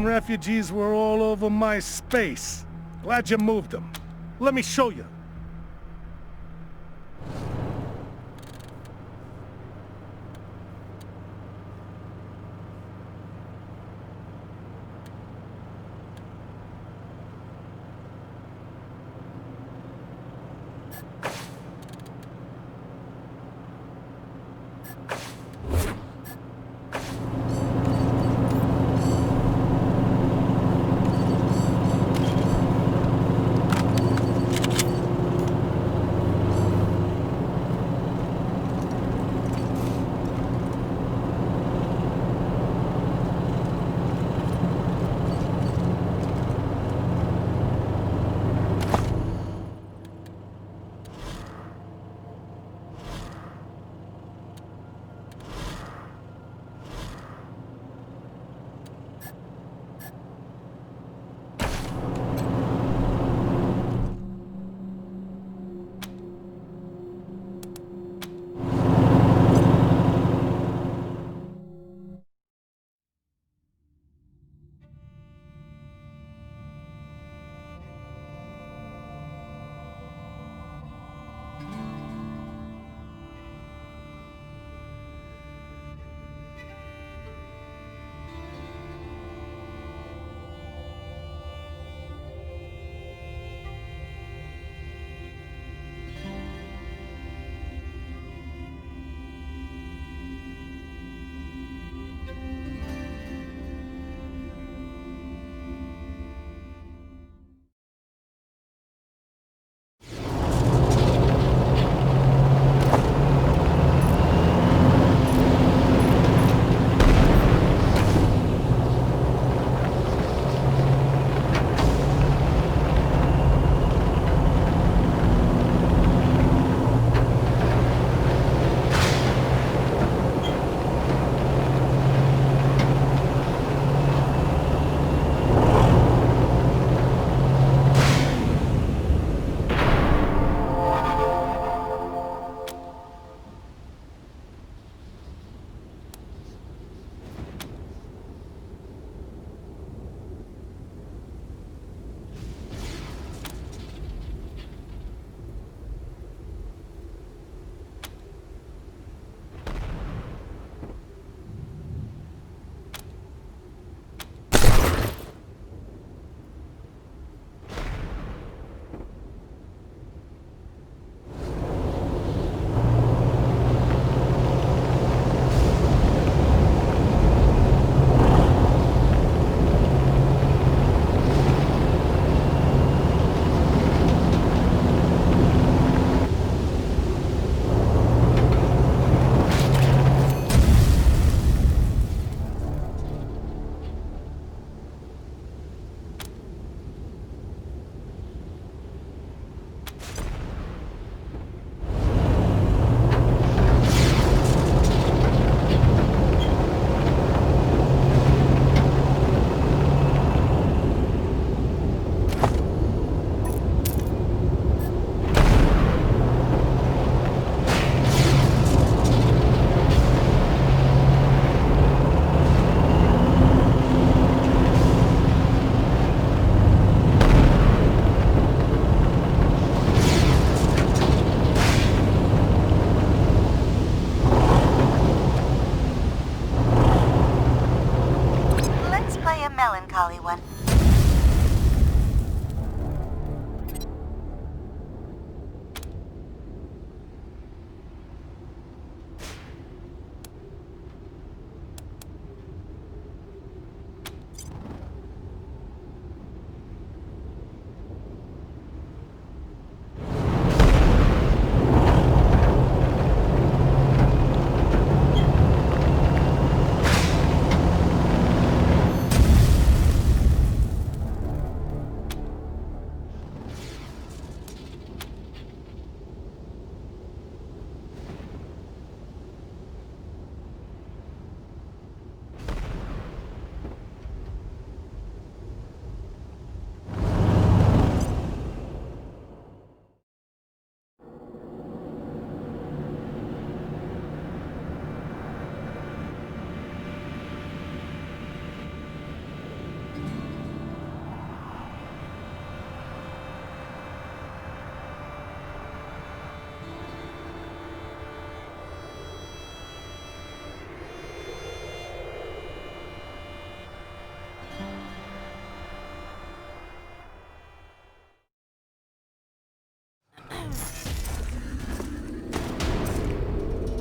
Them refugees were all over my space. Glad you moved them. Let me show you.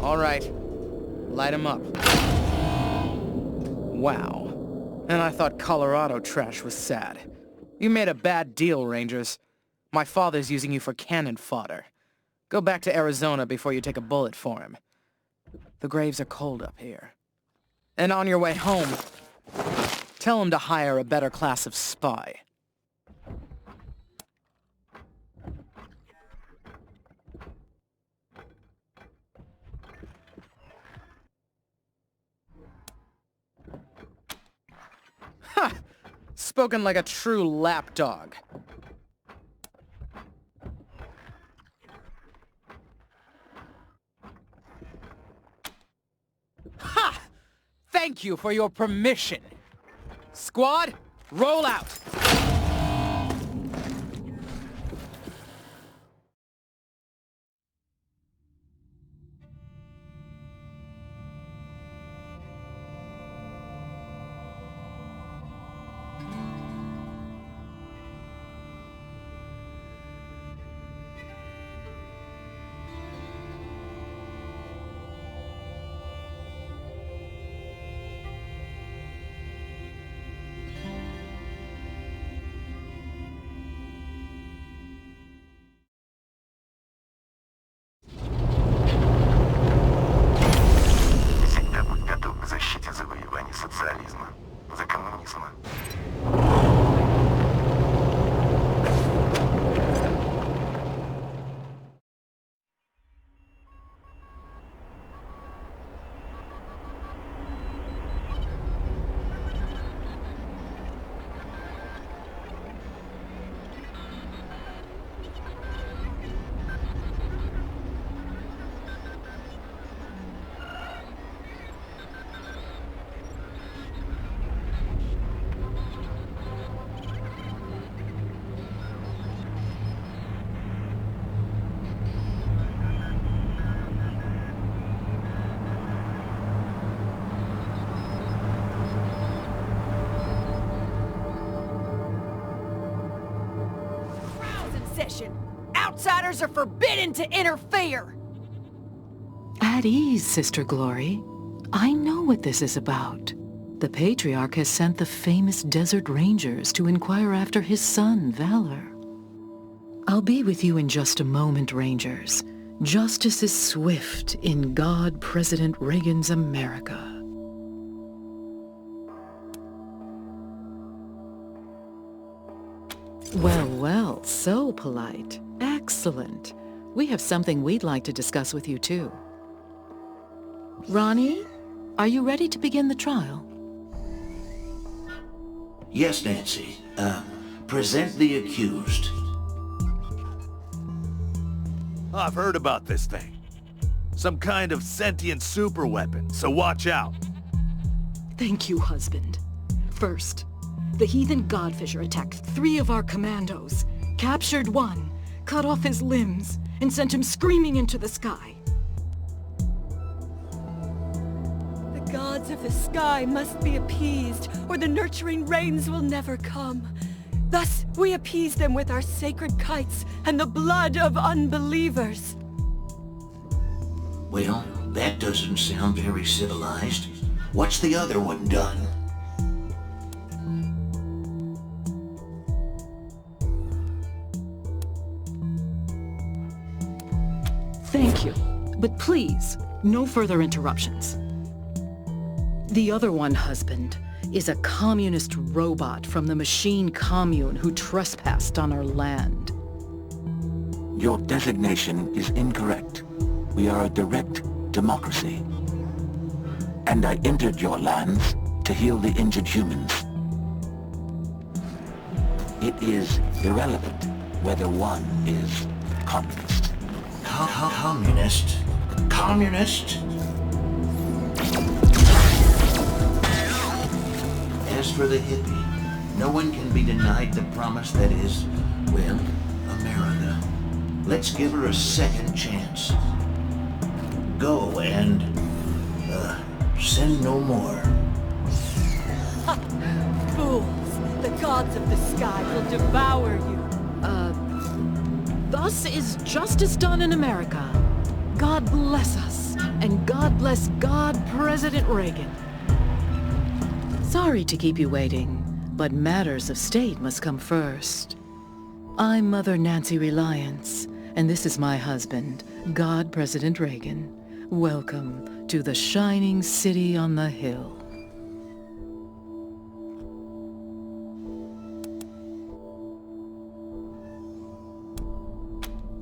All right. Light 'em up. Wow. And I thought Colorado trash was sad. You made a bad deal, Rangers. My father's using you for cannon fodder. Go back to Arizona before you take a bullet for him. The graves are cold up here. And on your way home, tell him to hire a better class of spy. Ha! Spoken like a true lapdog. Ha! Thank you for your permission. Squad, roll out! Outsiders are forbidden to interfere! At ease, Sister Glory. I know what this is about. The Patriarch has sent the famous Desert Rangers to inquire after his son, Valor. I'll be with you in just a moment, Rangers. Justice is swift in God President Reagan's America. Well, well, so polite. Excellent. We have something we'd like to discuss with you, too. Ronnie, are you ready to begin the trial? Yes, Nancy. Present the accused. I've heard about this thing. Some kind of sentient superweapon, so watch out. Thank you, husband. First, the heathen Godfisher attacked 3 of our commandos, captured 1, cut off his limbs, and sent him screaming into the sky. The gods of the sky must be appeased, or the nurturing rains will never come. Thus, we appease them with our sacred kites and the blood of unbelievers. Well, that doesn't sound very civilized. What's the other one done? Thank you. But please, no further interruptions. The other one, husband, is a communist robot from the machine commune who trespassed on our land. Your designation is incorrect. We are a direct democracy. And I entered your lands to heal the injured humans. It is irrelevant whether one is communist. Communist? Communist? As for the hippie, no one can be denied the promise that is, well, America. Let's give her a second chance. Go and, send no more. Fools! The gods of the sky will devour you. Thus is justice done in America. God bless us. And God bless God, President Reagan. Sorry to keep you waiting, but matters of state must come first. I'm Mother Nancy Reliance, and this is my husband, God President Reagan. Welcome to the shining city on the hill.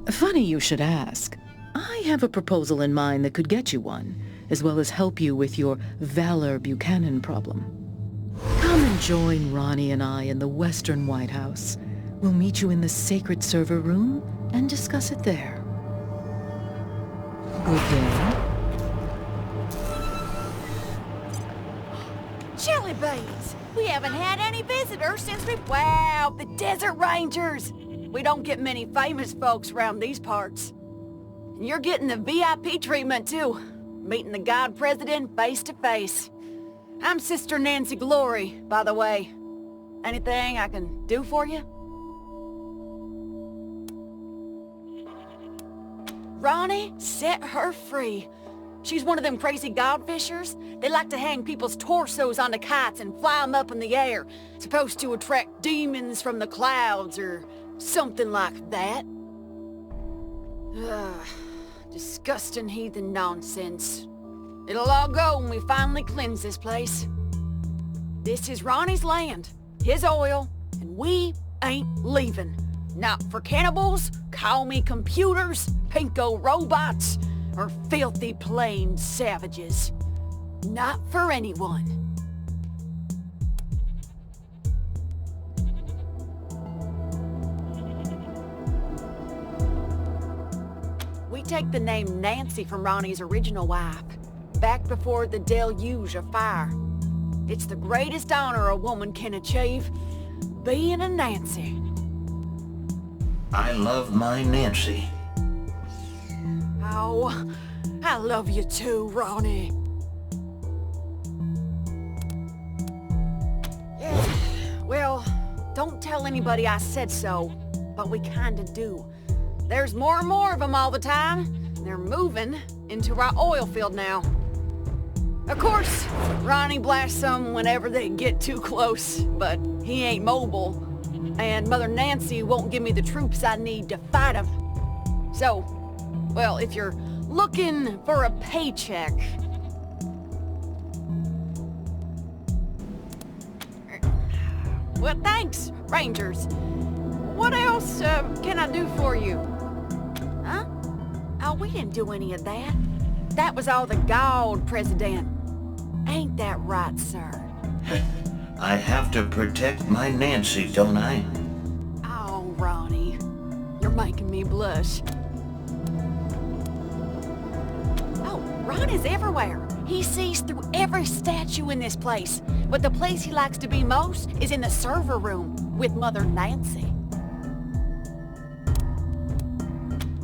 Funny you should ask. I have a proposal in mind that could get you one, as well as help you with your Valor Buchanan problem. Come and join Ronnie and I in the Western White House. We'll meet you in the sacred server room and discuss it there. Good day. Chili beans! We haven't had any visitors since wow, the Desert Rangers! We don't get many famous folks around these parts. And you're getting the VIP treatment, too. Meeting the God President face to face. I'm Sister Nancy Glory, by the way. Anything I can do for you? Ronnie, set her free. She's one of them crazy godfishers. They like to hang people's torsos onto kites and fly them up in the air. Supposed to attract demons from the clouds or something like that. Ugh, disgusting heathen nonsense. It'll all go when we finally cleanse this place. This is Ronnie's land, his oil, and we ain't leaving. Not for cannibals, call me computers, pinko robots, or filthy plain savages. Not for anyone. We take the name Nancy from Ronnie's original wife, back before the deluge of fire. It's the greatest honor a woman can achieve, being a Nancy. I love my Nancy. Oh, I love you too, Ronnie. Yeah, well, don't tell anybody I said so, but we kinda do. There's more and more of them all the time. They're moving into our oil field now. Of course, Ronnie blasts some whenever they get too close, but he ain't mobile. And Mother Nancy won't give me the troops I need to fight him. So, well, if you're looking for a paycheck... Well, thanks, Rangers. What else can I do for you? Huh? Oh, we didn't do any of that. That was all the God President. Ain't that right, sir? I have to protect my Nancy, don't I? Oh, Ronnie. You're making me blush. Oh, Ron is everywhere. He sees through every statue in this place. But the place he likes to be most is in the server room with Mother Nancy.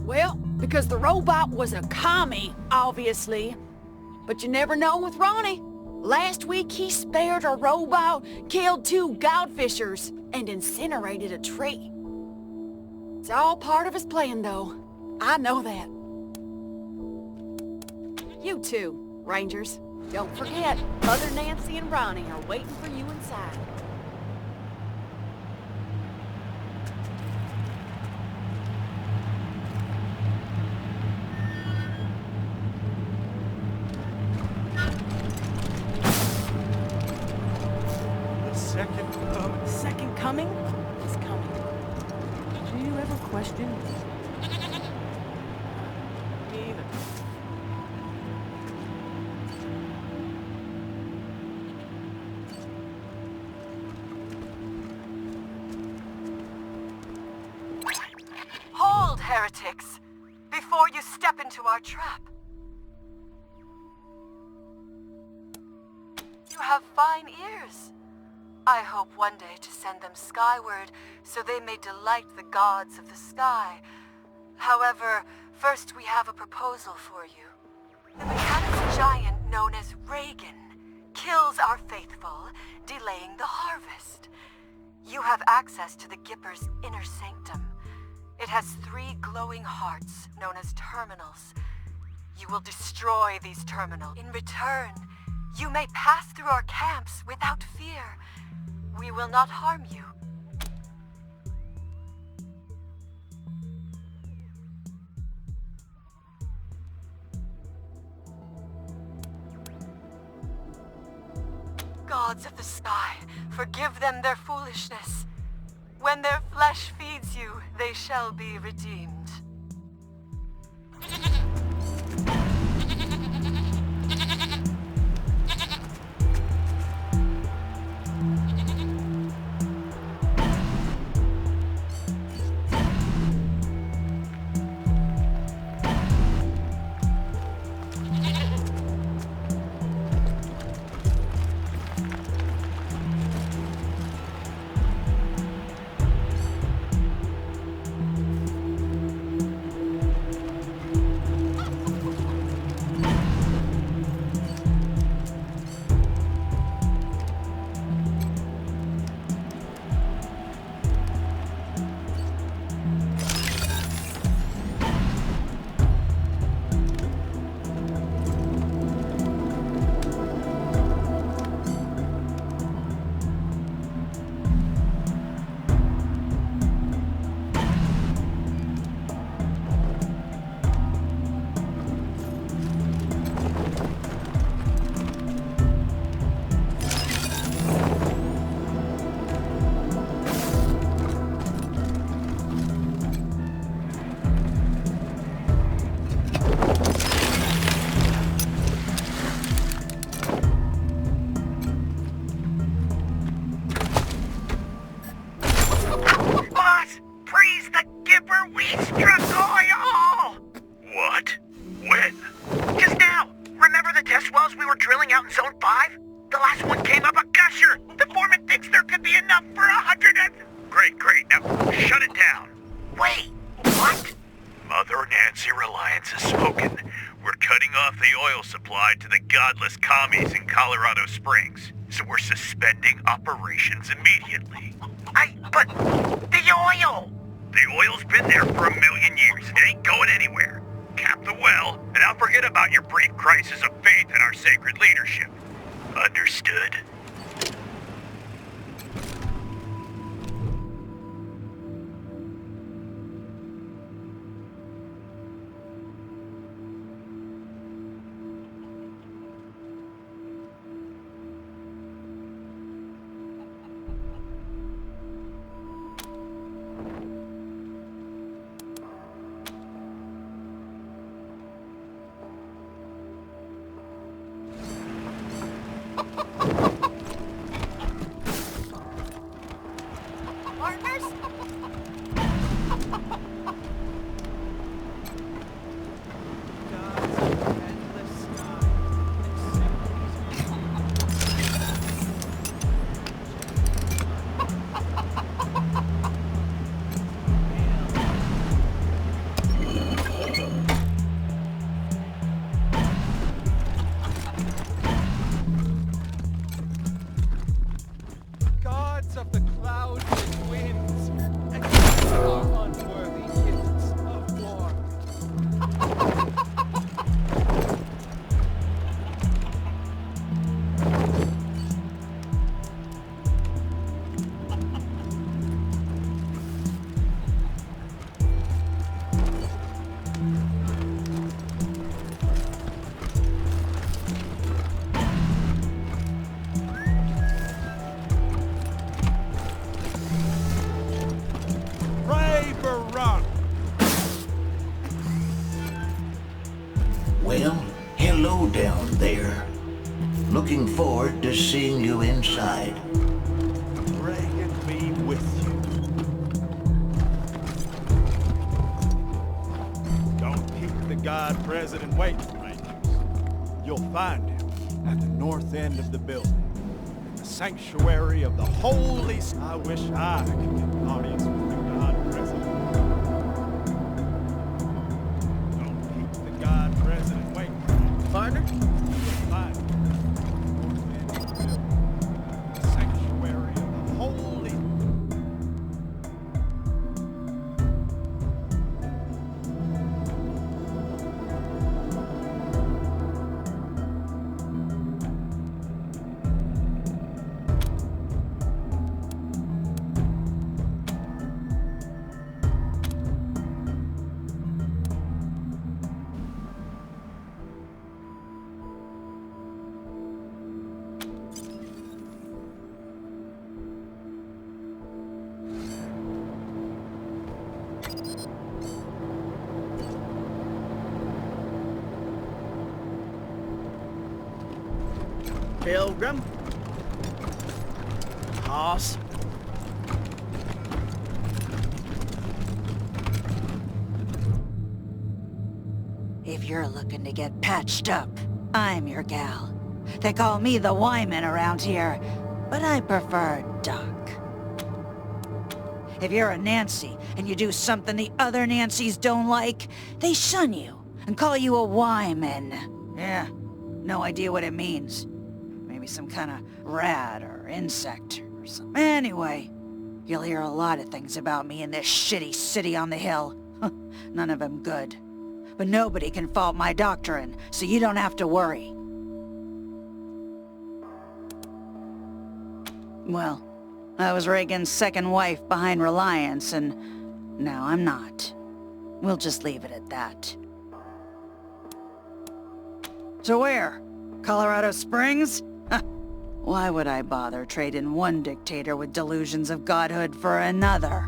Well, because the robot was a commie, obviously. But you never know with Ronnie. Last week he spared a robot, killed 2 godfishers, and incinerated a tree. It's all part of his plan, though. I know that. You too, Rangers. Don't forget, Mother Nancy and Ronnie are waiting for you inside. Second coming is coming. Do you ever question? Even. Hold, heretics, before you step into our trap. You have fine ears. I hope one day to send them skyward, so they may delight the gods of the sky. However, first we have a proposal for you. The mechanics giant known as Reagan kills our faithful, delaying the harvest. You have access to the Gipper's inner sanctum. It has 3 glowing hearts, known as terminals. You will destroy these terminals. In return, you may pass through our camps without fear. We will not harm you. Gods of the sky, forgive them their foolishness. When their flesh feeds you, they shall be redeemed. Commies in Colorado Springs, so we're suspending operations immediately. But the oil! The oil's been there for 1,000,000 years. It ain't going anywhere. Cap the well, and I'll forget about your brief crisis of faith in our sacred leadership. Understood? Well, hello down there. Looking forward to seeing you inside. Dragging me with you. Don't keep the God President waiting, Rangers. You'll find him at the north end of the building, in the sanctuary of the Holy... I wish I could get an audience with the God President. Don't keep the God President waiting. Partner? You'll find him at the north end of the building, in the sanctuary of the Holy... Pilgrim. Hoss. If you're looking to get patched up, I'm your gal. They call me the Wyman around here, but I prefer Doc. If you're a Nancy and you do something the other Nancys don't like, they shun you and call you a Wyman. Yeah, no idea what it means. Maybe some kind of rat or insect or something. Anyway, you'll hear a lot of things about me in this shitty city on the hill. None of them good. But nobody can fault my doctrine, so you don't have to worry. Well, I was Reagan's second wife behind Reliance, and now I'm not. We'll just leave it at that. So where? Colorado Springs? Why would I bother trading one dictator with delusions of godhood for another?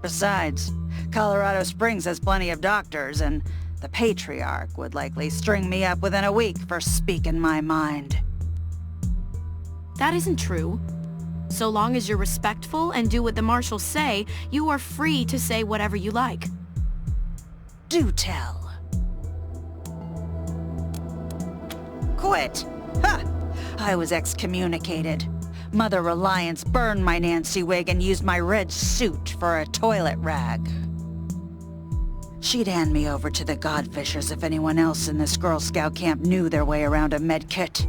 Besides, Colorado Springs has plenty of doctors, and the Patriarch would likely string me up within a week for speaking my mind. That isn't true. So long as you're respectful and do what the marshals say, you are free to say whatever you like. Do tell. Quit! Ha! I was excommunicated. Mother Reliance burned my Nancy wig and used my red suit for a toilet rag. She'd hand me over to the Godfishers if anyone else in this Girl Scout camp knew their way around a medkit.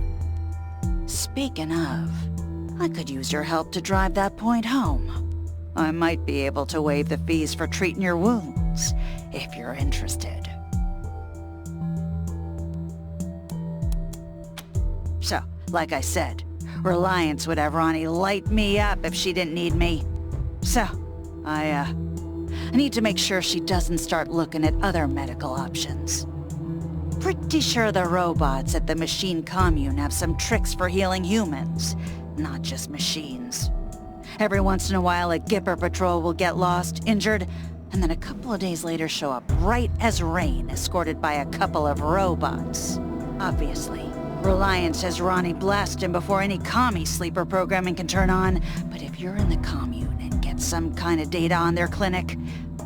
Speaking of, I could use your help to drive that point home. I might be able to waive the fees for treating your wounds, if you're interested. So, like I said, Reliance would have Ronnie light me up if she didn't need me. So, I need to make sure she doesn't start looking at other medical options. Pretty sure the robots at the machine commune have some tricks for healing humans, not just machines. Every once in a while, a Gipper patrol will get lost, injured, and then a couple of days later show up right as rain, escorted by a couple of robots. Obviously, Reliance has Ronnie blast him before any commie sleeper programming can turn on, but if you're in the commune and get some kind of data on their clinic,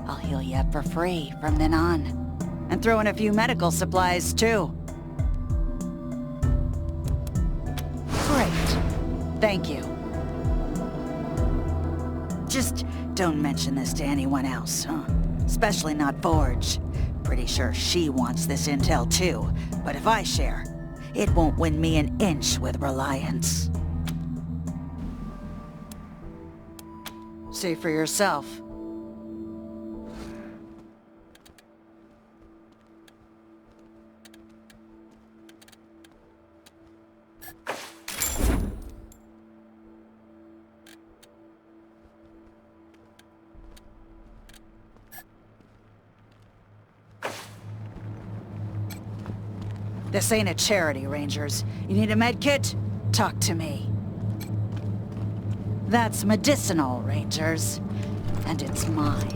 I'll heal you up for free from then on. And throw in a few medical supplies, too. Great. Thank you. Just don't mention this to anyone else, huh? Especially not Forge. Pretty sure she wants this intel, too. But if I share, it won't win me an inch with Reliance. See for yourself. This ain't a charity, Rangers. You need a med kit? Talk to me. That's medicinal, Rangers. And it's mine.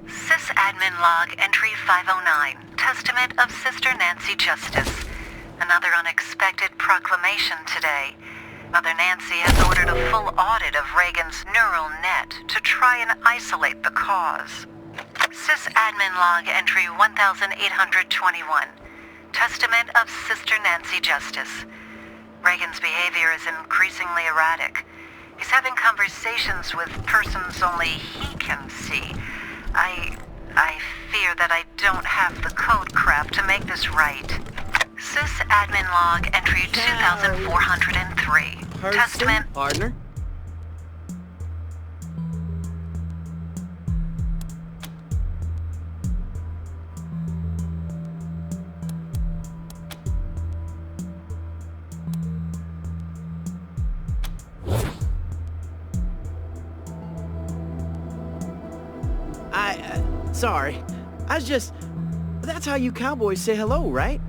Sysadmin log entry 509. Testament of Sister Nancy Justice. Another unexpected proclamation today. Mother Nancy has ordered a full audit of Reagan's neural net to try and isolate the cause. Sysadmin log entry 1821. Testament of Sister Nancy Justice. Reagan's behavior is increasingly erratic. He's having conversations with persons only he can see. I fear that I don't have the code crap to make this right. Sysadmin log entry 2403. Testament. Partner. Sorry. That's how you cowboys say hello, right?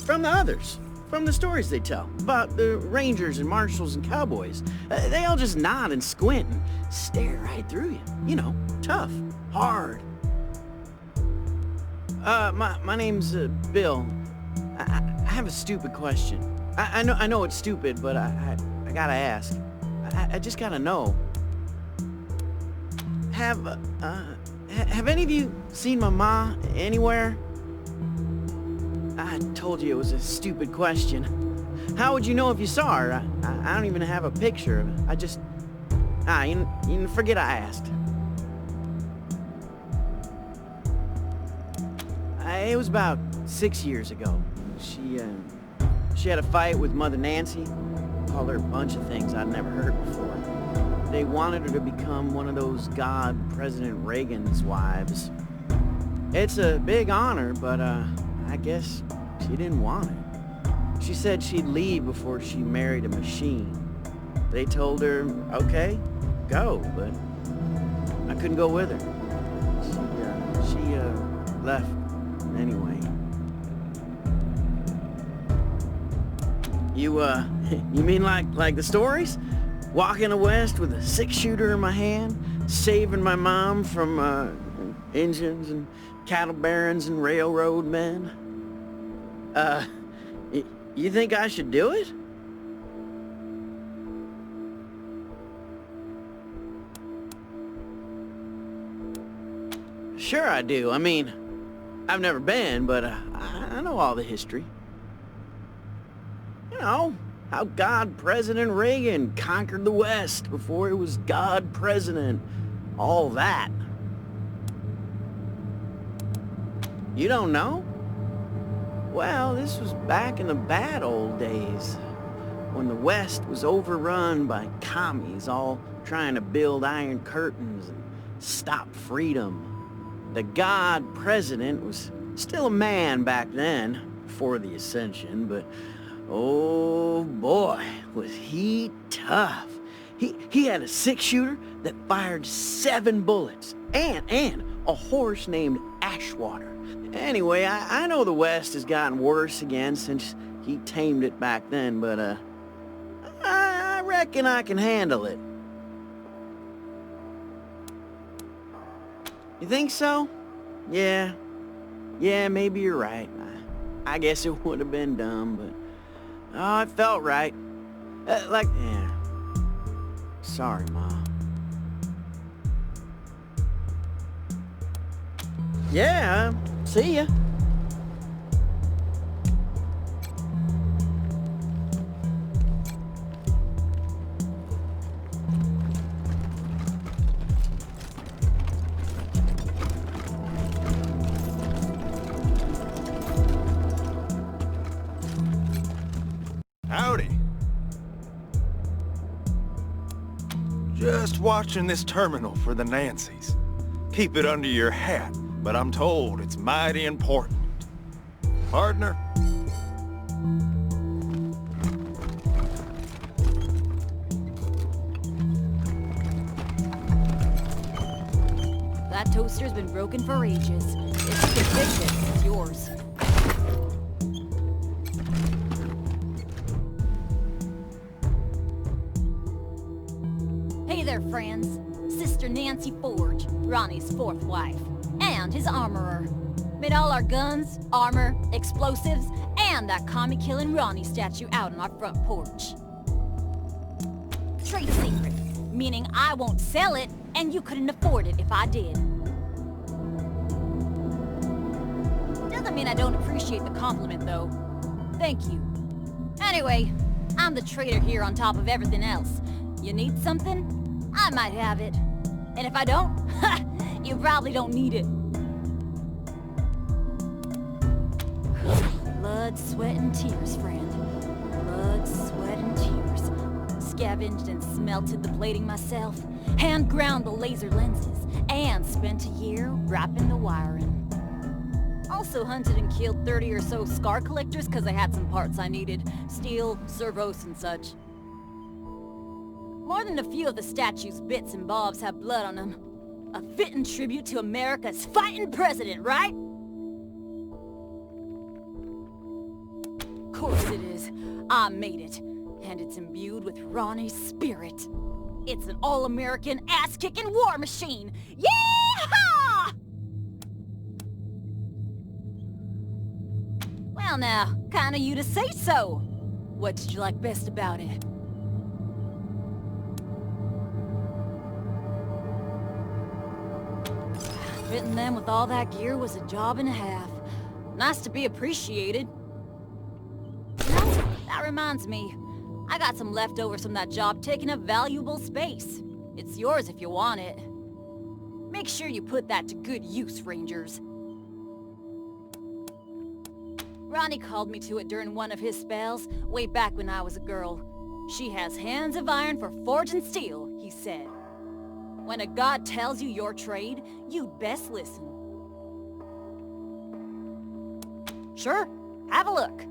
from the others. From the stories they tell about the Rangers and Marshals and Cowboys. They all just nod and squint and stare right through you. You know, tough, hard. My name's Bill. I have a stupid question. I know it's stupid, but I gotta ask. I just gotta know. Have any of you seen my ma anywhere? I told you it was a stupid question. How would you know if you saw her? I don't even have a picture of her. I just... you can forget I asked. It was about 6 years ago. She had a fight with Mother Nancy. Called her a bunch of things I'd never heard before. They wanted her to become one of those God President Reagan's wives. It's a big honor, but I guess she didn't want it. She said she'd leave before she married a machine. They told her, okay, go, but I couldn't go with her. She left anyway. You mean like the stories? Walking the West with a 6-shooter in my hand, saving my mom from engines and cattle barons and railroad men? You think I should do it? Sure I do. I mean, I've never been, but I know all the history. You know, how God President Reagan conquered the West before it was God President. All that. You don't know? Well, this was back in the bad old days, when the West was overrun by commies all trying to build iron curtains and stop freedom. The God President was still a man back then, before the Ascension, but oh boy, was he tough. He had a 6-shooter that fired 7 bullets, and a horse named Ashwater. Anyway, I know the West has gotten worse again since he tamed it back then, but I reckon I can handle it. You think so? Yeah, maybe you're right. I guess it would have been dumb, but oh, it felt right. Yeah. Sorry, Ma. Yeah, see ya. Howdy. Just watching this terminal for the Nancys. Keep it under your hat, but I'm told it's mighty important. Partner? That toaster's been broken for ages. If you can fix it, it's yours. Hey there, friends. Sister Nancy Forge, Ronnie's 4th wife, and his armorer. Made all our guns, armor, explosives, and that commie-killing Ronnie statue out on our front porch. Trade secret, meaning I won't sell it, and you couldn't afford it if I did. Doesn't mean I don't appreciate the compliment, though. Thank you. Anyway, I'm the trader here on top of everything else. You need something? I might have it. And if I don't, you probably don't need it. Blood, sweat, and tears, friend. Blood, sweat, and tears. Scavenged and smelted the plating myself, hand ground the laser lenses, and spent a year wrapping the wiring. Also hunted and killed 30 or so scar collectors because I had some parts I needed. Steel, servos, and such. More than a few of the statue's bits and bobs have blood on them. A fitting tribute to America's fighting president, right? is. I made it, and it's imbued with Ronnie's spirit. It's an all-American ass-kicking war machine! Yeehaw! Well now, kinda you to say so. What did you like best about it? Fitting them with all that gear was a job and a half. Nice to be appreciated. You know, that reminds me. I got some leftovers from that job taking up valuable space. It's yours if you want it. Make sure you put that to good use, Rangers. Ronnie called me to it during one of his spells, way back when I was a girl. She has hands of iron for forging steel, he said. When a god tells you your trade, you'd best listen. Sure, have a look.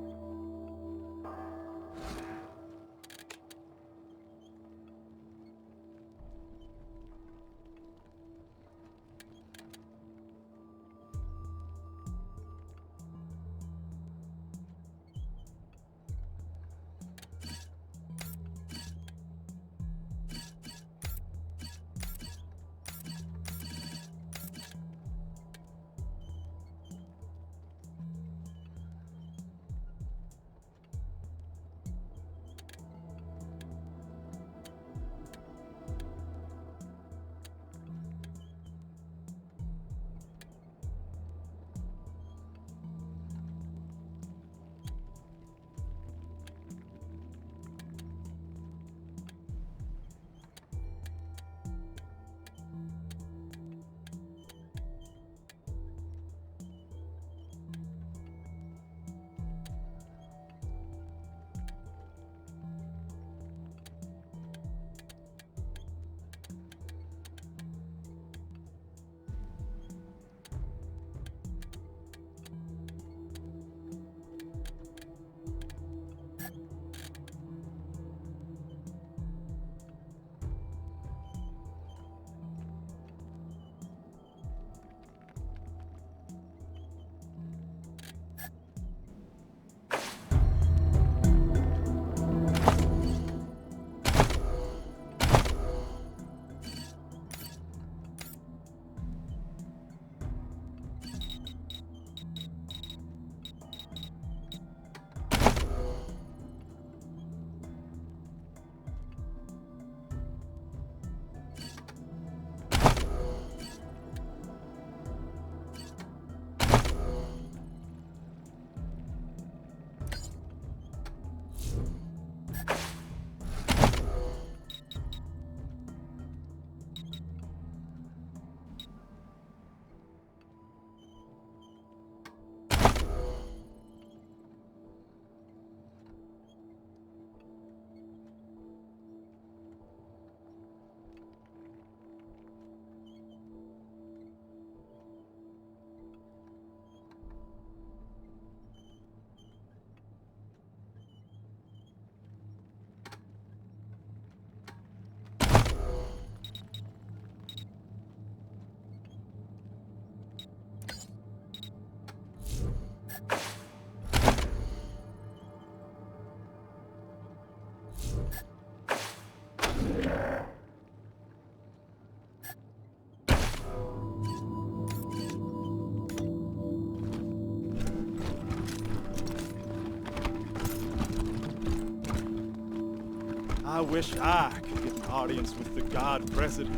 I wish I could get an audience with the God President.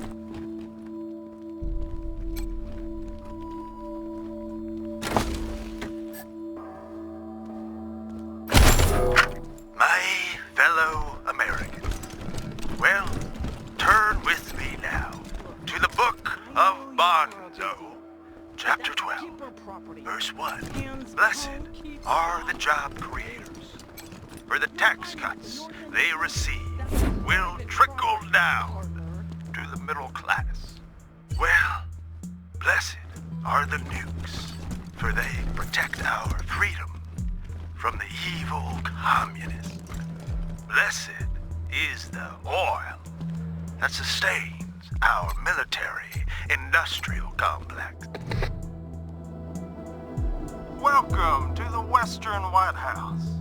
My fellow Americans, well, turn with me now to the Book of Bonzo, Chapter 12, Verse 1. Blessed are the job creators, for the tax cuts they receive will trickle down to the middle class. Well, blessed are the nukes, for they protect our freedom from the evil communists. Blessed is the oil that sustains our military-industrial complex. Welcome to the Western White House.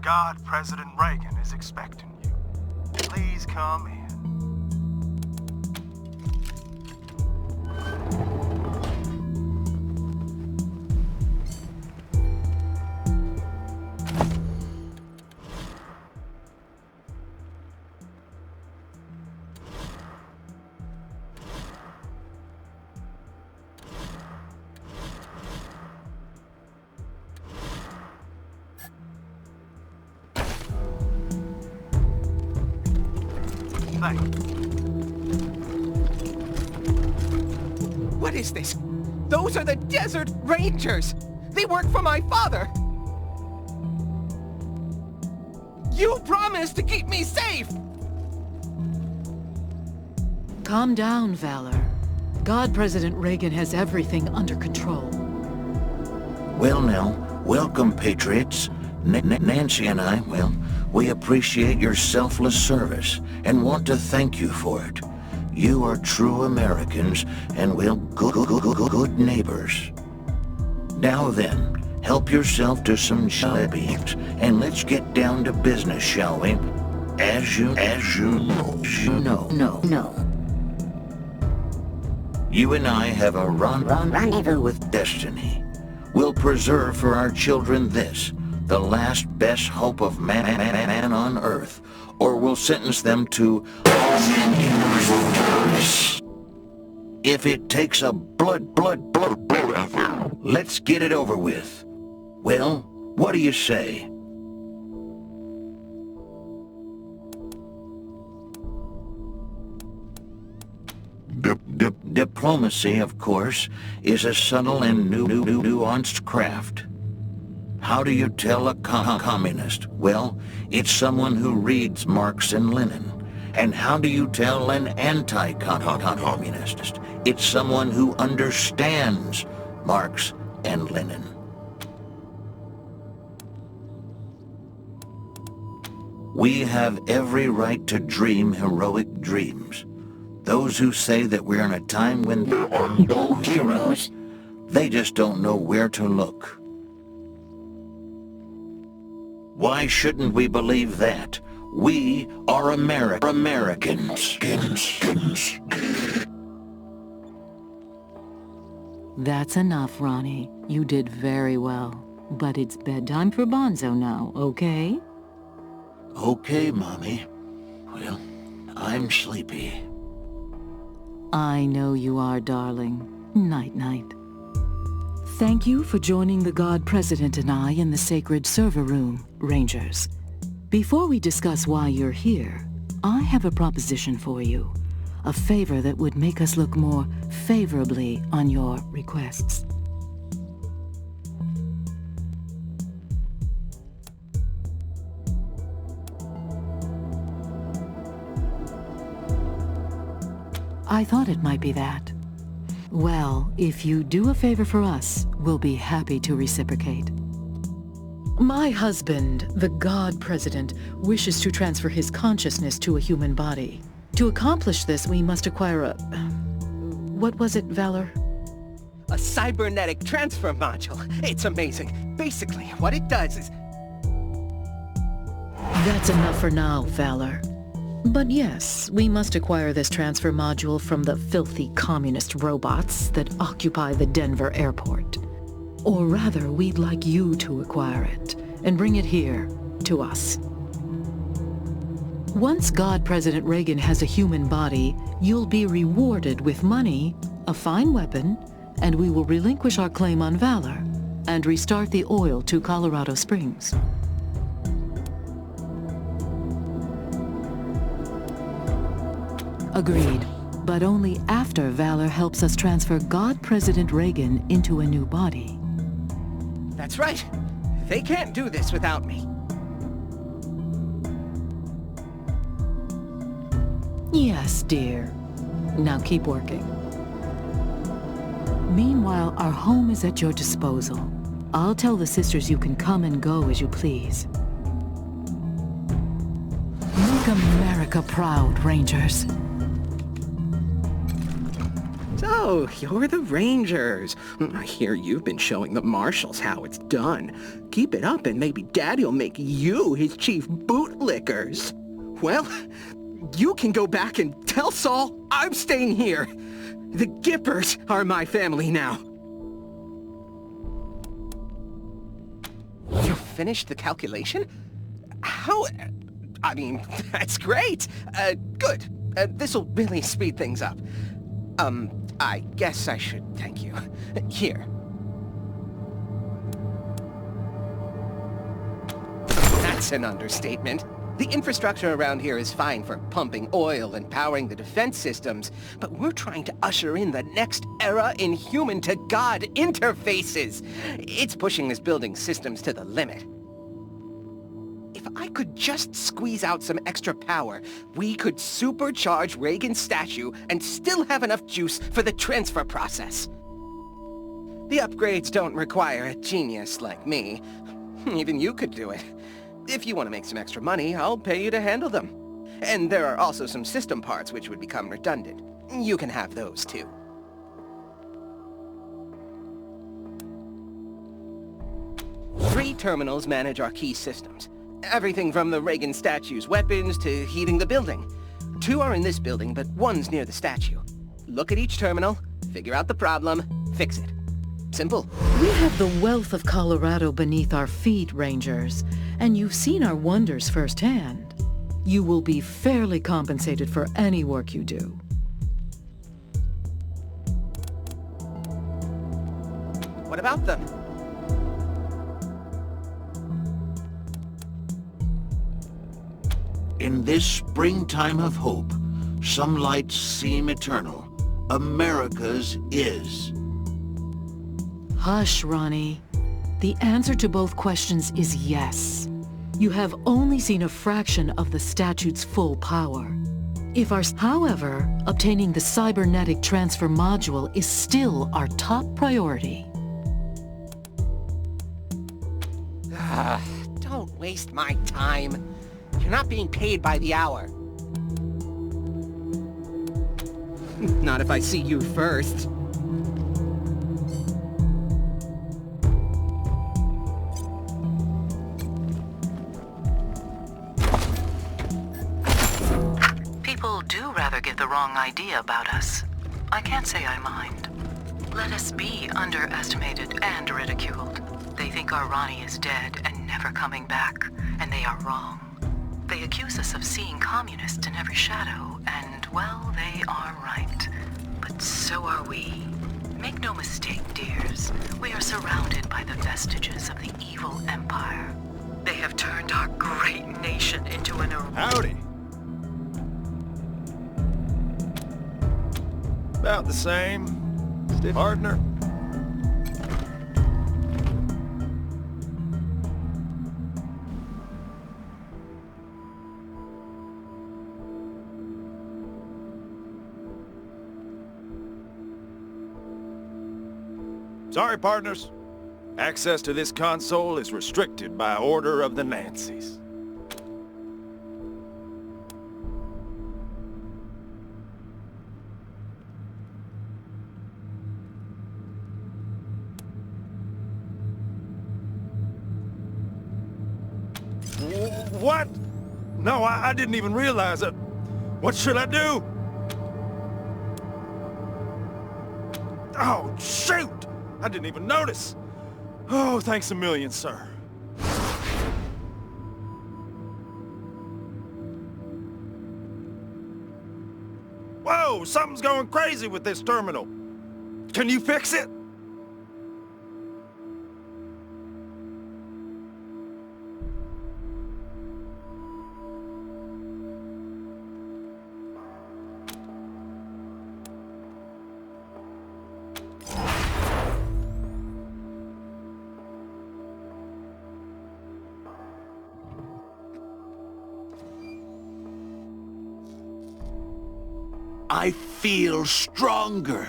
God President Reagan is expecting you. Please come in. What is this? Those are the Desert Rangers! They work for my father! You promised to keep me safe! Calm down, Valor. God President Reagan has everything under control. Well now, welcome, Patriots. Nancy and I, well, we appreciate your selfless service and want to thank you for it. You are true Americans and, well, good neighbors. Now then, help yourself to some beans and let's get down to business, shall we? As you know. No. You and I have a rendezvous with destiny. We'll preserve for our children this, the last best hope of man on Earth, or we'll sentence them to if it takes a blood, let's get it over with. Well, what do you say? Diplomacy, of course, is a subtle and nuanced craft. How do you tell a communist? Well, it's someone who reads Marx and Lenin. And how do you tell an anti-communist? It's someone who understands Marx and Lenin. We have every right to dream heroic dreams. Those who say that we're in a time when there are no heroes, they just don't know where to look. Why shouldn't we believe that? We are Americans. That's enough, Ronnie. You did very well. But it's bedtime for Bonzo now, okay? Okay, Mommy. Well, I'm sleepy. I know you are, darling. Night-night. Thank you for joining the God President and I in the sacred server room, Rangers. Before we discuss why you're here, I have a proposition for you. A favor that would make us look more favorably on your requests. I thought it might be that. Well, if you do a favor for us, we'll be happy to reciprocate. My husband, the God President, wishes to transfer his consciousness to a human body. To accomplish this, we must acquire a... What was it, Valor? A cybernetic transfer module. It's amazing. Basically, what it does is... That's enough for now, Valor. But yes, we must acquire this transfer module from the filthy communist robots that occupy the Denver airport. Or rather, we'd like you to acquire it and bring it here, to us. Once God President Reagan has a human body, you'll be rewarded with money, a fine weapon, and we will relinquish our claim on Valor and restart the oil to Colorado Springs. Agreed, but only after Valor helps us transfer God President Reagan into a new body. That's right. They can't do this without me. Yes, dear. Now keep working. Meanwhile, our home is at your disposal. I'll tell the sisters you can come and go as you please. Make America proud, Rangers. So, So, you're the Rangers. I hear you've been showing the Marshals how it's done. Keep it up and maybe Daddy'll make you his chief bootlickers. Well, you can go back and tell Saul I'm staying here. The Gippers are my family now. You finished the calculation? How? I mean, that's great. Good. This'll really speed things up. I guess I should thank you. Here. That's an understatement. The infrastructure around here is fine for pumping oil and powering the defense systems, but we're trying to usher in the next era in human-to-God interfaces. It's pushing this building's systems to the limit. If I could just squeeze out some extra power, we could supercharge Reagan's statue and still have enough juice for the transfer process. The upgrades don't require a genius like me. Even you could do it. If you want to make some extra money, I'll pay you to handle them. And there are also some system parts which would become redundant. You can have those too. Three terminals manage our key systems. Everything from the Reagan statue's weapons to heating the building. 2 are in this building, but 1's near the statue. Look at each terminal, figure out the problem, fix it. Simple. We have the wealth of Colorado beneath our feet, Rangers, and you've seen our wonders firsthand. You will be fairly compensated for any work you do. What about them? In this springtime of hope, some lights seem eternal. America's is. Hush, Ronnie. The answer to both questions is yes. You have only seen a fraction of the statute's full power. However, obtaining the cybernetic transfer module is still our top priority. Don't waste my time. You're not being paid by the hour. Not if I see you first. People do rather get the wrong idea about us. I can't say I mind. Let us be underestimated and ridiculed. They think our Ronnie is dead and never coming back, and they are wrong. They accuse us of seeing communists in every shadow, and, well, they are right. But so are we. Make no mistake, dears. We are surrounded by the vestiges of the evil empire. They have turned our great nation into an arena. Howdy. About the same. Stiff partner. Sorry, partners. Access to this console is restricted by order of the Nancys. What? No, I didn't even realize it. What should I do? Oh, shoot! I didn't even notice. Oh, thanks a million, sir. Whoa, something's going crazy with this terminal. Can you fix it? I feel stronger.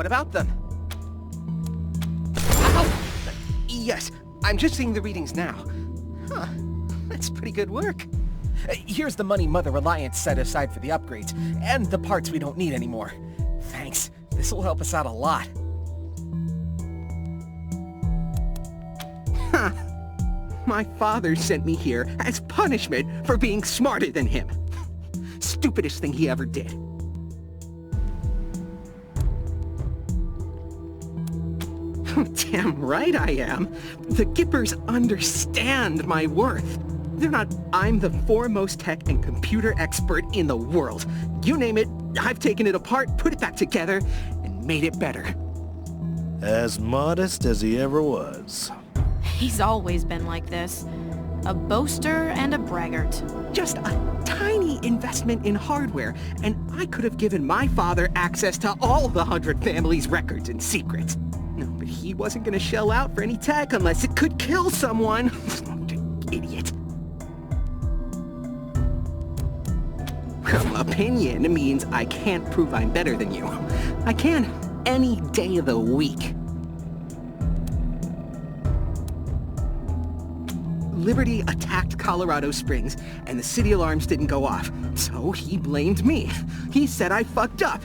about them? Ow! Yes, I'm just seeing the readings now. Huh, that's pretty good work. Here's the money Mother Reliance set aside for the upgrades, and the parts we don't need anymore. Thanks, this'll help us out a lot. Huh. My father sent me here as punishment for being smarter than him. Stupidest thing he ever did. Damn right I am. The Gippers understand my worth. They're not, I'm the foremost tech and computer expert in the world. You name it, I've taken it apart, put it back together, and made it better. As modest as he ever was. He's always been like this. A boaster and a braggart. Just a tiny investment in hardware, and I could have given my father access to all the 100 families' records and secrets. No, but he wasn't gonna shell out for any tech unless it could kill someone. Idiot. Opinion means I can't prove I'm better than you. I can any day of the week. Liberty attacked Colorado Springs, and the city alarms didn't go off. So he blamed me. He said I fucked up.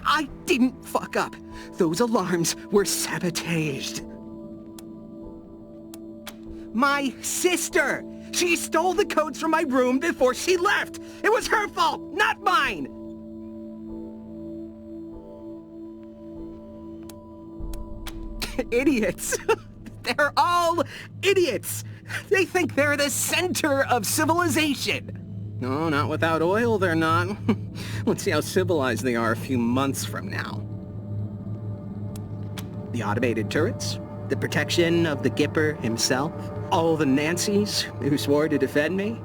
I didn't fuck up. Those alarms were sabotaged. My sister! She stole the codes from my room before she left! It was her fault, not mine! Idiots! They're all idiots! They think they're the center of civilization! No, not without oil, they're not. Let's see how civilized they are a few months from now. The automated turrets, the protection of the Gipper himself, all the Nancys who swore to defend me.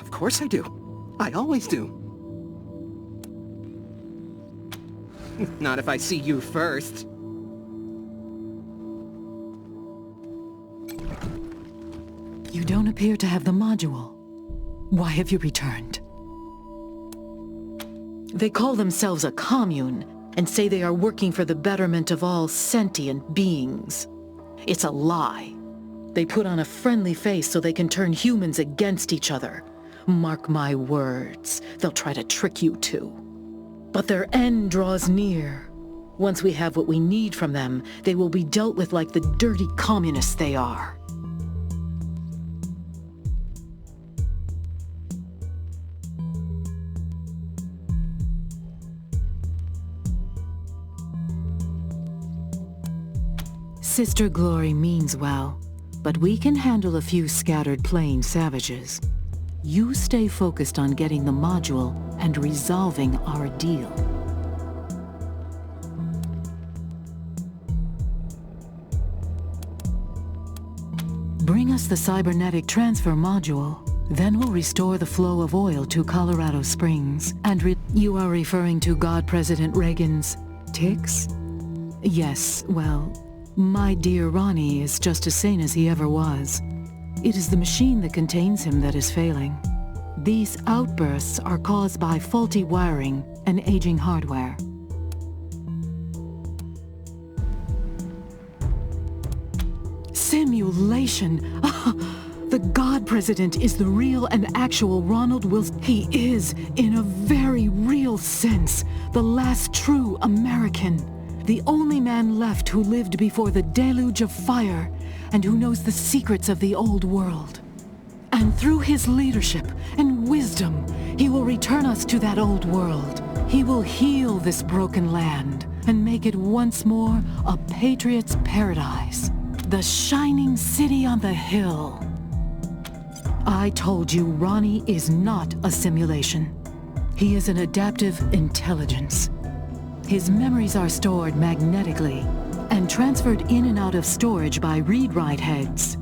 Of course I do. I always do. Not if I see you first. You don't appear to have the module. Why have you returned? They call themselves a commune and say they are working for the betterment of all sentient beings. It's a lie. They put on a friendly face so they can turn humans against each other. Mark my words, they'll try to trick you too. But their end draws near. Once we have what we need from them, they will be dealt with like the dirty communists they are. Sister Glory means well, but we can handle a few scattered plain savages. You stay focused on getting the module and resolving our deal. Bring us the cybernetic transfer module, then we'll restore the flow of oil to Colorado Springs. And you are referring to God President Reagan's ticks? Yes, well, my dear Ronnie is just as sane as he ever was. It is the machine that contains him that is failing. These outbursts are caused by faulty wiring and aging hardware. Simulation! The God President is the real and actual Ronald Wilson. He is, in a very real sense, the last true American. The only man left who lived before the deluge of fire and who knows the secrets of the old world. And through his leadership and wisdom, he will return us to that old world. He will heal this broken land and make it once more a patriot's paradise. The shining city on the hill. I told you Ronnie is not a simulation. He is an adaptive intelligence. His memories are stored magnetically and transferred in and out of storage by read-write heads.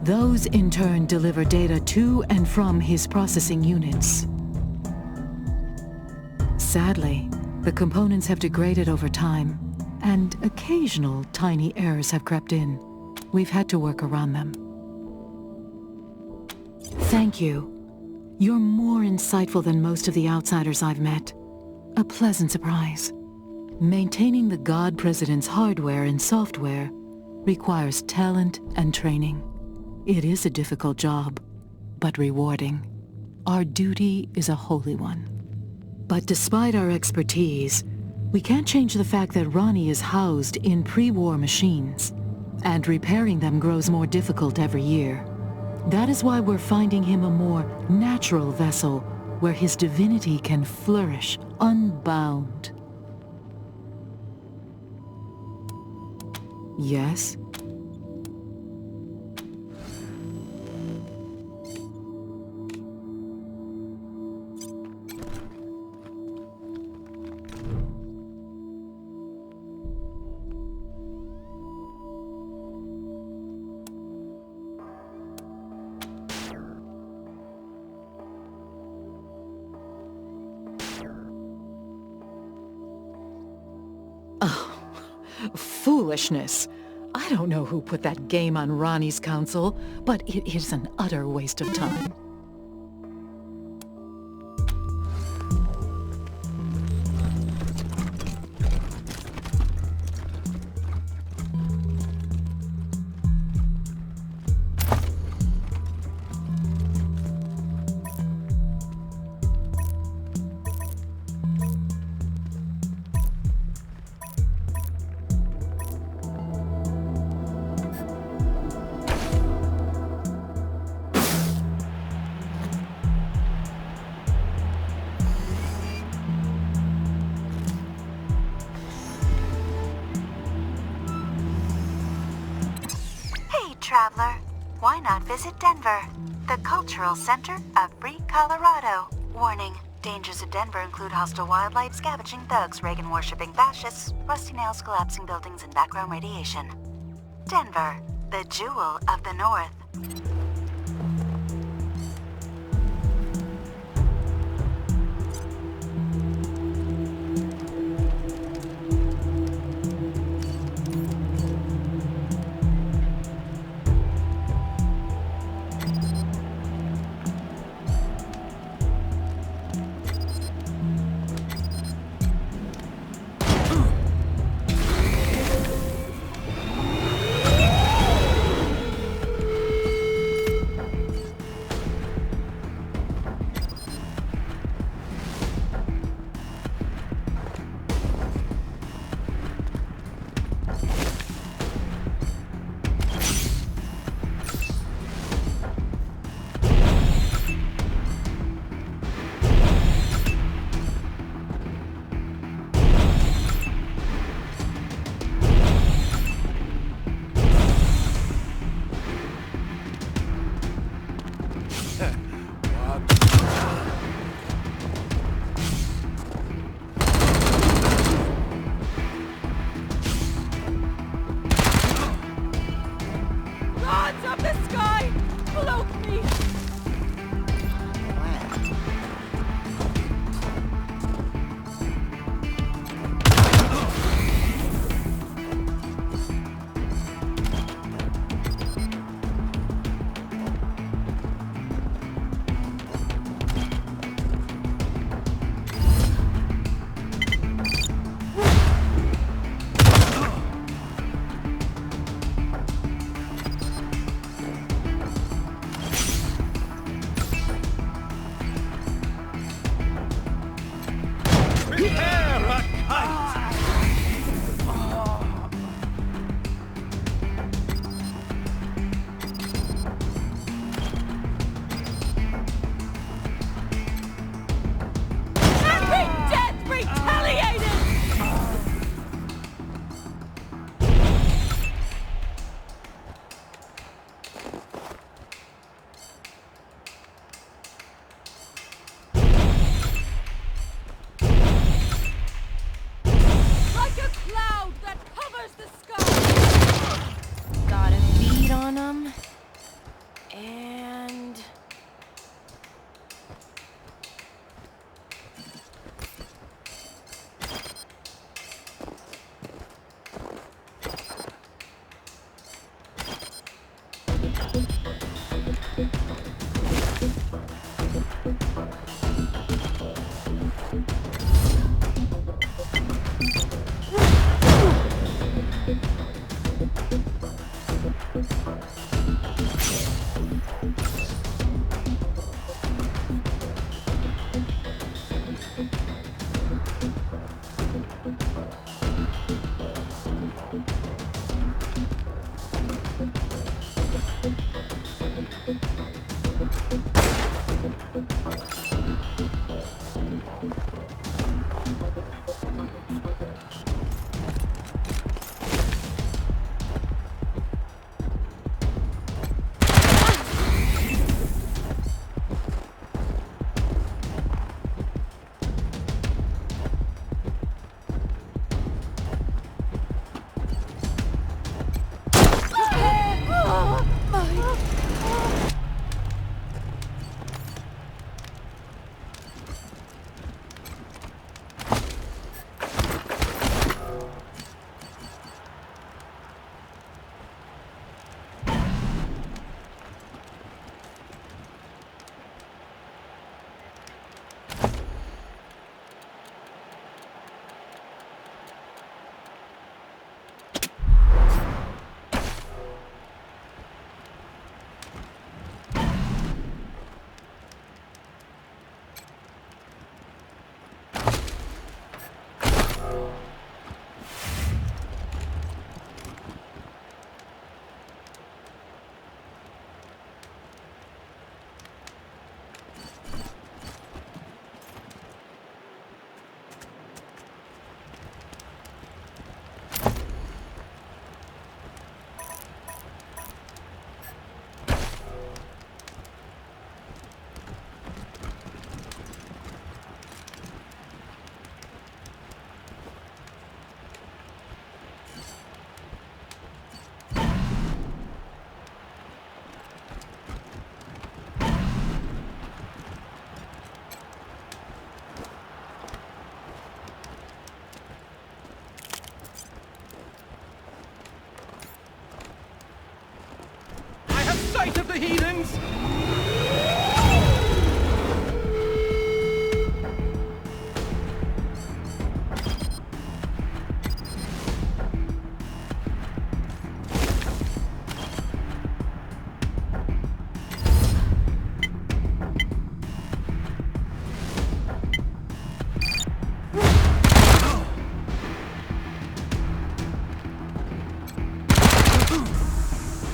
Those in turn deliver data to and from his processing units. Sadly, the components have degraded over time, and occasional tiny errors have crept in. We've had to work around them. Thank you. You're more insightful than most of the outsiders I've met. A pleasant surprise. Maintaining the God President's hardware and software requires talent and training. It is a difficult job, but rewarding. Our duty is a holy one. But despite our expertise, we can't change the fact that Ronnie is housed in pre-war machines, and repairing them grows more difficult every year. That is why we're finding him a more natural vessel where his divinity can flourish unbound. Yes? Oh, foolishness. I don't know who put that game on Ronnie's console, but it is an utter waste of time. Traveler, why not visit Denver, the cultural center of free Colorado? Warning, dangers of Denver include hostile wildlife, scavenging thugs, Reagan-worshipping fascists, rusty nails, collapsing buildings, and background radiation. Denver, the jewel of the North. Sight of the heathens!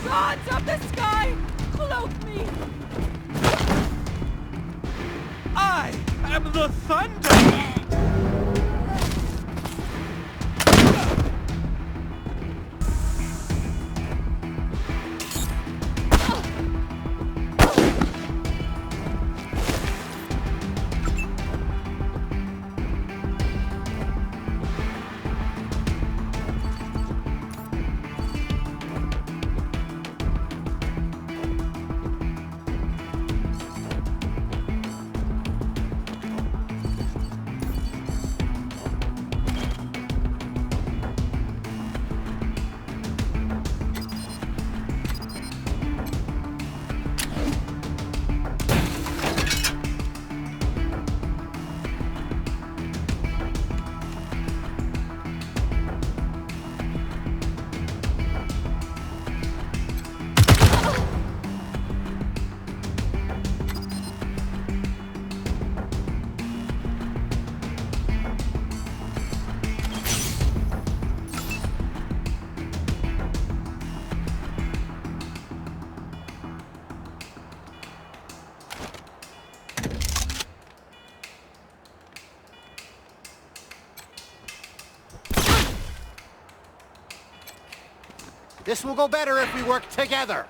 Gods of the sky, cloak me! I am the thunder! This will go better if we work together.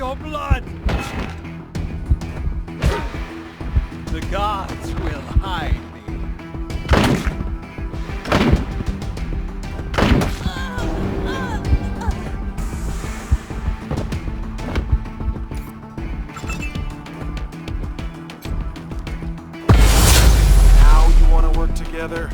your blood! The gods will hide me. Now you want to work together?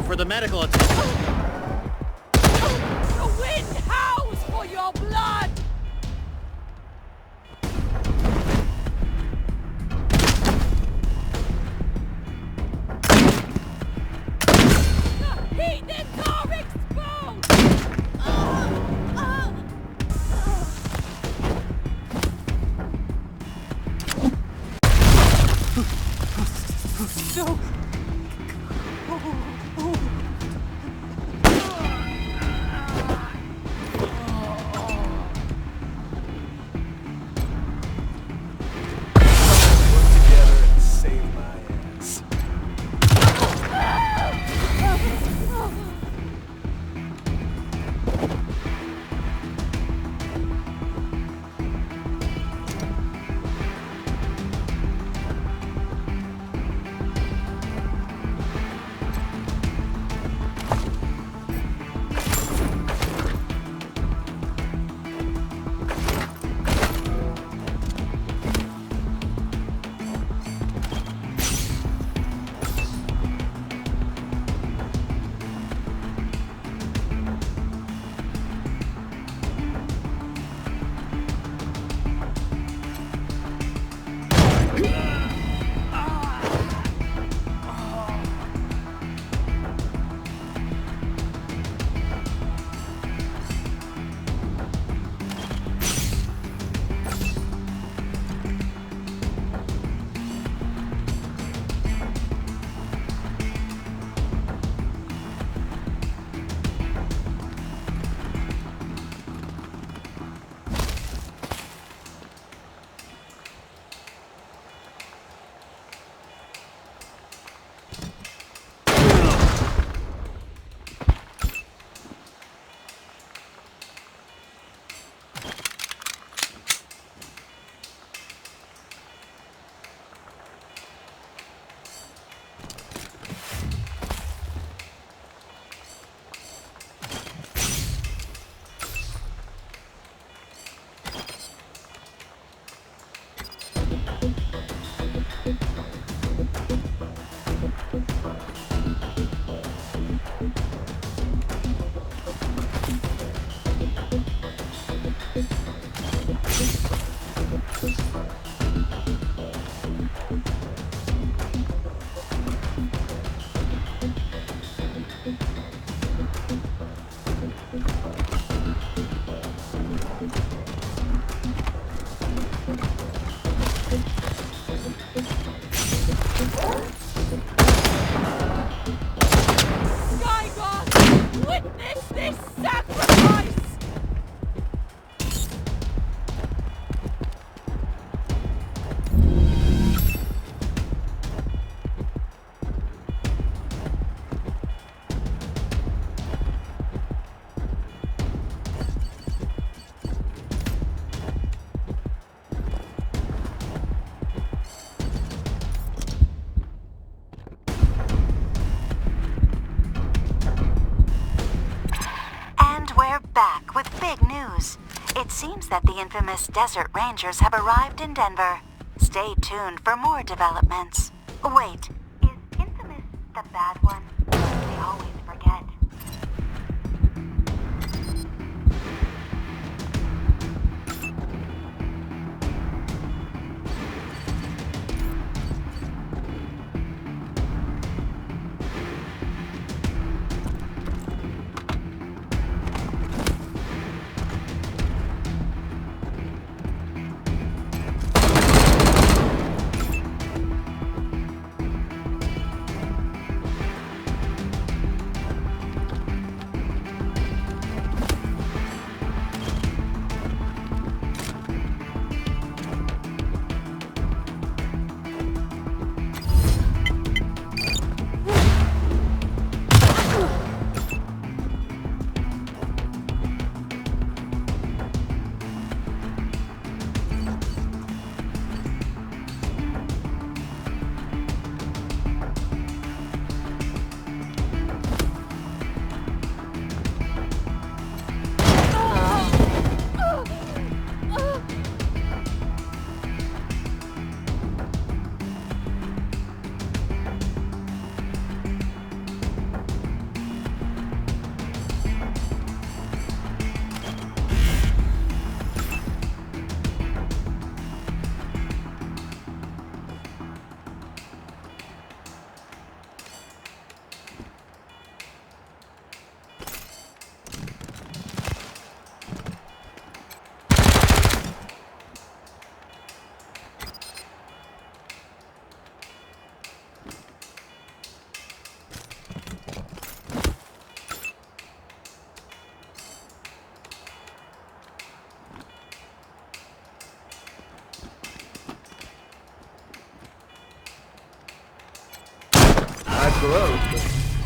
For the medical attention. Witness this sacrifice! We're back with big news. It seems that the infamous Desert Rangers have arrived in Denver. Stay tuned for more developments. Wait, is infamous the bad one? They always forget.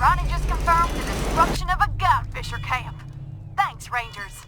Ronnie just confirmed the destruction of a Godfisher camp. Thanks, Rangers.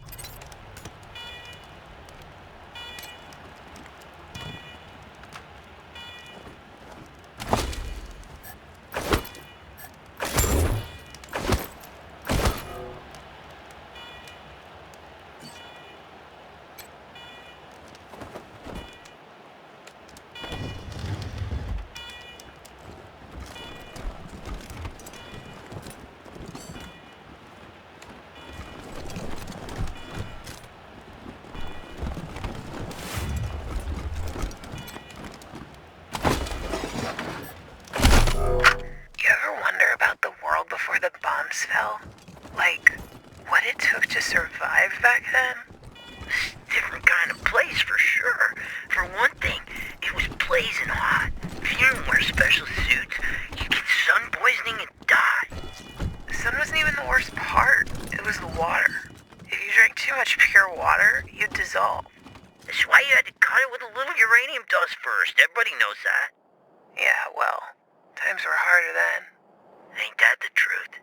Fell? Like, what it took to survive back then? Different kind of place for sure. For one thing, it was blazing hot. If you didn't wear special suits, you'd get sun poisoning and die. The sun wasn't even the worst part. It was the water. If you drank too much pure water, you'd dissolve. That's why you had to cut it with a little uranium dust first. Everybody knows that. Yeah, well, times were harder then. Ain't that the truth?